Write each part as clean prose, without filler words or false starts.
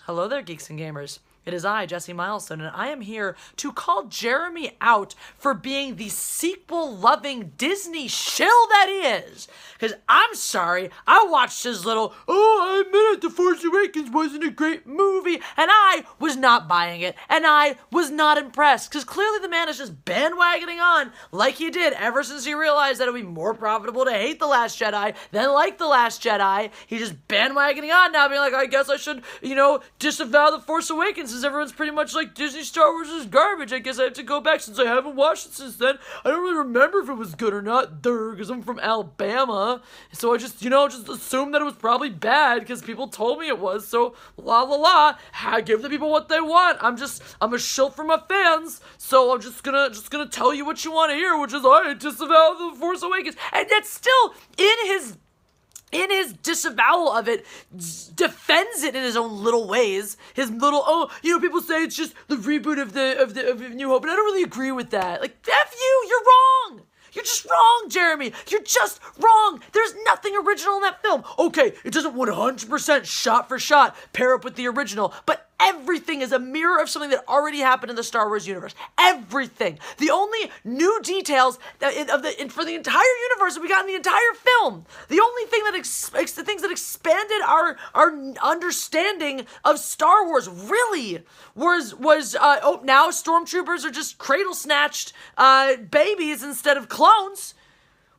Hello there, geeks and gamers. It is I, Jesse Milestone, and I am here to call Jeremy out for being the sequel-loving Disney shill that he is. Because I'm sorry, I watched his little, I admit it, The Force Awakens wasn't a great movie, and I was not buying it, and I was not impressed. Because clearly the man is just bandwagoning on like he did ever since he realized that it would be more profitable to hate The Last Jedi than like The Last Jedi. He's just bandwagoning on now, being like, I guess I should, disavow The Force Awakens since everyone's pretty much like Disney Star Wars is garbage. I guess I have to go back since I haven't watched it since then. I don't really remember if it was good or not, because I'm from Alabama. So I just assumed that it was probably bad because people told me it was. So la la la, give the people what they want. I'm a shill for my fans. So I'm just gonna tell you what you want to hear, which is I disavow The Force Awakens, and yet still in his disavowal of it, defends it in his own little ways. His little, people say it's just the reboot of the New Hope, and I don't really agree with that. Like, F you, you're wrong. You're just wrong, Jeremy. You're just wrong. There's nothing original in that film. Okay, it doesn't 100% shot for shot pair up with the original, but everything is a mirror of something that already happened in the Star Wars universe. Everything. The only new details for the entire universe that we got in the entire film. The only thing the things that expanded our understanding of Star Wars really was now stormtroopers are just cradle snatched babies instead of clones.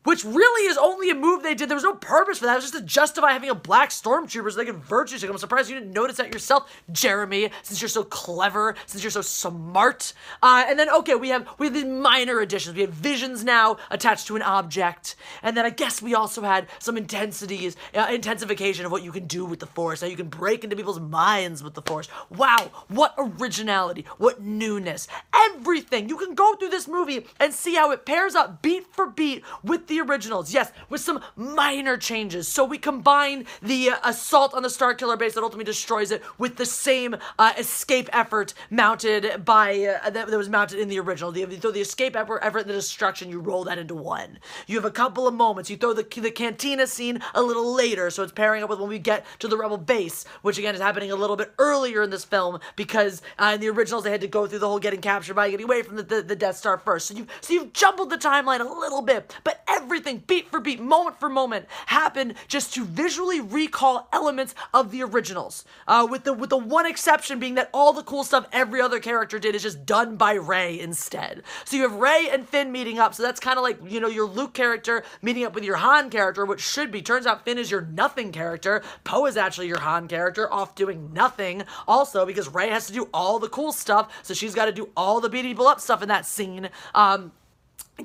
Which really is only a move they did. There was no purpose for that. It was just to justify having a black stormtrooper so they could virtue signal. I'm surprised you didn't notice that yourself, Jeremy, since you're so clever, since you're so smart. And then, okay, we have these minor additions. We have visions now attached to an object. And then I guess we also had some intensification of what you can do with the Force. How you can break into people's minds with the Force. Wow, what originality, what newness. Everything. You can go through this movie and see how it pairs up beat for beat with the originals, yes, with some minor changes. So we combine the assault on the Starkiller base that ultimately destroys it with the same escape effort mounted by that was mounted in the original. You throw the escape effort and the destruction, you roll that into one. You have a couple of moments. You throw the cantina scene a little later, so it's pairing up with when we get to the Rebel base, which again is happening a little bit earlier in this film because in the originals they had to go through the whole getting captured by getting away from the Death Star first. So you've jumbled the timeline a little bit, but everything, beat for beat, moment for moment, happened just to visually recall elements of the originals. With the one exception being that all the cool stuff every other character did is just done by Rey instead. So you have Rey and Finn meeting up, so that's kind of like, your Luke character meeting up with your Han character, which should be. Turns out Finn is your nothing character. Poe is actually your Han character, off doing nothing. Also, because Rey has to do all the cool stuff, so she's got to do all the beating people up stuff in that scene.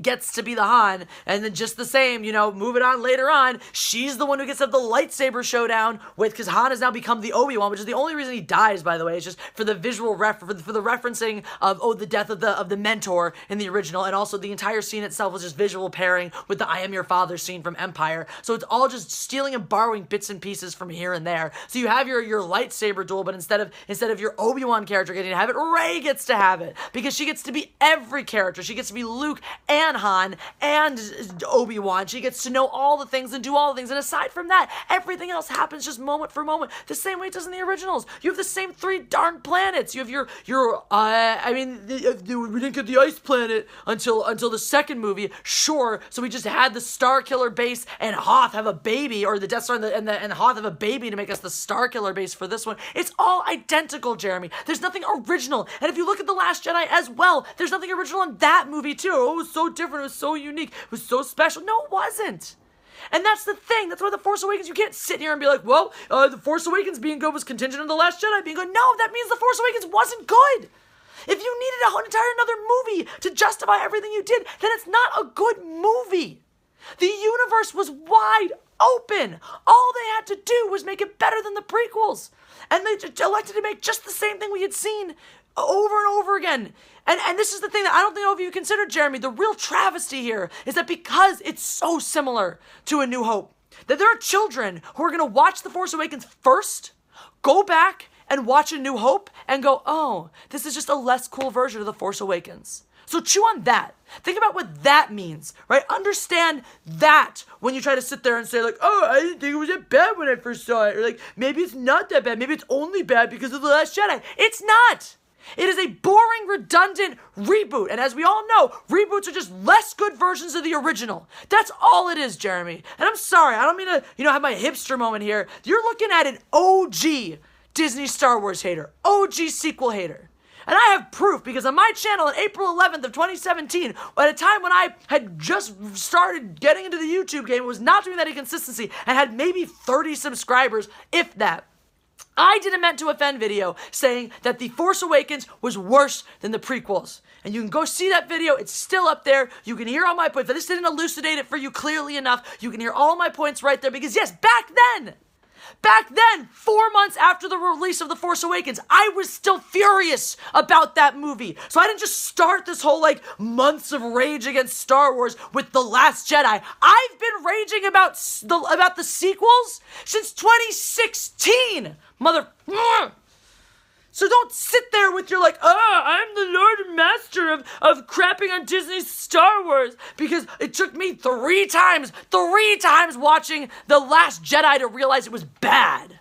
Gets to be the Han, and then just the same, moving on later on, she's the one who gets to have the lightsaber showdown because Han has now become the Obi-Wan, which is the only reason he dies, by the way. It's just for the visual for the referencing of the death of the mentor in the original, and also the entire scene itself was just visual pairing with the I Am Your Father scene from Empire. So it's all just stealing and borrowing bits and pieces from here and there. So you have your lightsaber duel, but instead of your Obi-Wan character getting to have it, Rey gets to have it because she gets to be every character. She gets to be Luke and Han and Obi-Wan. She gets to know all the things and do all the things. And aside from that, everything else happens just moment for moment, the same way it does in the originals. You have the same 3 darn planets. You have we didn't get the ice planet until the second movie, sure. So we just had the Starkiller base and Hoth have a baby, or the Death Star and Hoth have a baby to make us the Starkiller base for this one. It's all identical, Jeremy. There's nothing original. And if you look at The Last Jedi as well, there's nothing original in that movie too. It was so different. It was so unique. It was so special. No, it wasn't. And that's the thing. That's why The Force Awakens, you can't sit here and be like, well, The Force Awakens being good was contingent on The Last Jedi being good. No, that means The Force Awakens wasn't good. If you needed an entire another movie to justify everything you did, then it's not a good movie. The universe was wide open. All they had to do was make it better than the prequels. And they elected to make just the same thing we had seen over and over again. And this is the thing that I don't know if you considered, Jeremy. The real travesty here is that because it's so similar to A New Hope, that there are children who are going to watch The Force Awakens first, go back and watch A New Hope, and go, oh, this is just a less cool version of The Force Awakens. So chew on that. Think about what that means, right? Understand that when you try to sit there and say like, oh, I didn't think it was that bad when I first saw it. Or like, maybe it's not that bad. Maybe it's only bad because of The Last Jedi. It's not. It is a boring, redundant reboot. And as we all know, reboots are just less good versions of the original. That's all it is, Jeremy. And I'm sorry, I don't mean to, have my hipster moment here. You're looking at an OG Disney Star Wars hater. OG sequel hater. And I have proof because on my channel on April 11th of 2017, at a time when I had just started getting into the YouTube game, was not doing that in consistency, and had maybe 30 subscribers, if that, I did a meant to offend video saying that The Force Awakens was worse than the prequels. And you can go see that video. It's still up there. You can hear all my points. If this didn't elucidate it for you clearly enough, you can hear all my points right there. Because yes, back then, 4 months after the release of The Force Awakens, I was still furious about that movie. So I didn't just start this whole, months of rage against Star Wars with The Last Jedi. I've been raging about the sequels since 2016, mother... So don't sit there with your I'm the Lord and Master of crapping on Disney's Star Wars, because it took me three times watching The Last Jedi to realize it was bad.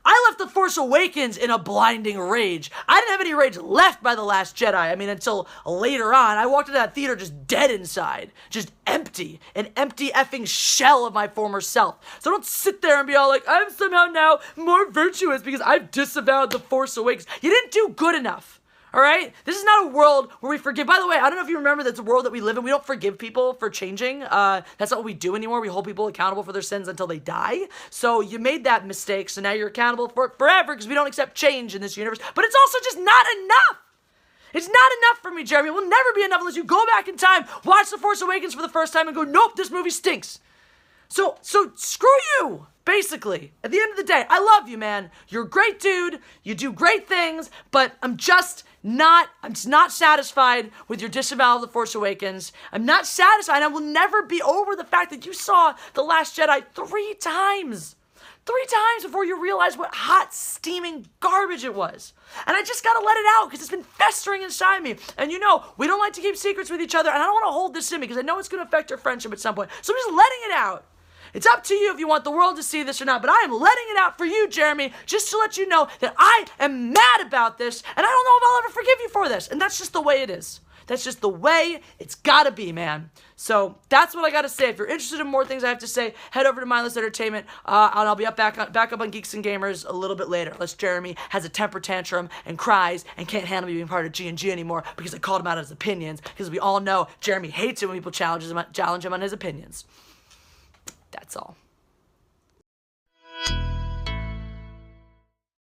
I left The Force Awakens in a blinding rage. I didn't have any rage left by The Last Jedi. Until later on. I walked into that theater just dead inside. Just empty. An empty effing shell of my former self. So don't sit there and be all like, I'm somehow now more virtuous because I've disavowed The Force Awakens. You didn't do good enough. All right? This is not a world where we forgive. By the way, I don't know if you remember that's a world that we live in. We don't forgive people for changing. That's not what we do anymore. We hold people accountable for their sins until they die. So you made that mistake, so now you're accountable for it forever because we don't accept change in this universe. But it's also just not enough. It's not enough for me, Jeremy. It will never be enough unless you go back in time, watch The Force Awakens for the first time, and go, nope, this movie stinks. So screw you. Basically, at the end of the day, I love you, man. You're a great dude. You do great things, but I'm not satisfied with your disavowal of The Force Awakens. I'm not satisfied. I will never be over the fact that you saw The Last Jedi 3 times. 3 times before you realized what hot, steaming garbage it was. And I just gotta let it out because it's been festering inside me. And we don't like to keep secrets with each other, and I don't want to hold this in because I know it's gonna affect our friendship at some point. So I'm just letting it out. It's up to you if you want the world to see this or not, but I am letting it out for you, Jeremy, just to let you know that I am mad about this, and I don't know if I'll ever forgive you for this. And that's just the way it is. That's just the way it's gotta be, man. So that's what I gotta say. If you're interested in more things I have to say, head over to Mindless Entertainment, and I'll be back up on Geeks and Gamers a little bit later, unless Jeremy has a temper tantrum and cries and can't handle me being part of G&G anymore because I called him out on his opinions, because we all know Jeremy hates it when people challenge him on his opinions. That's all.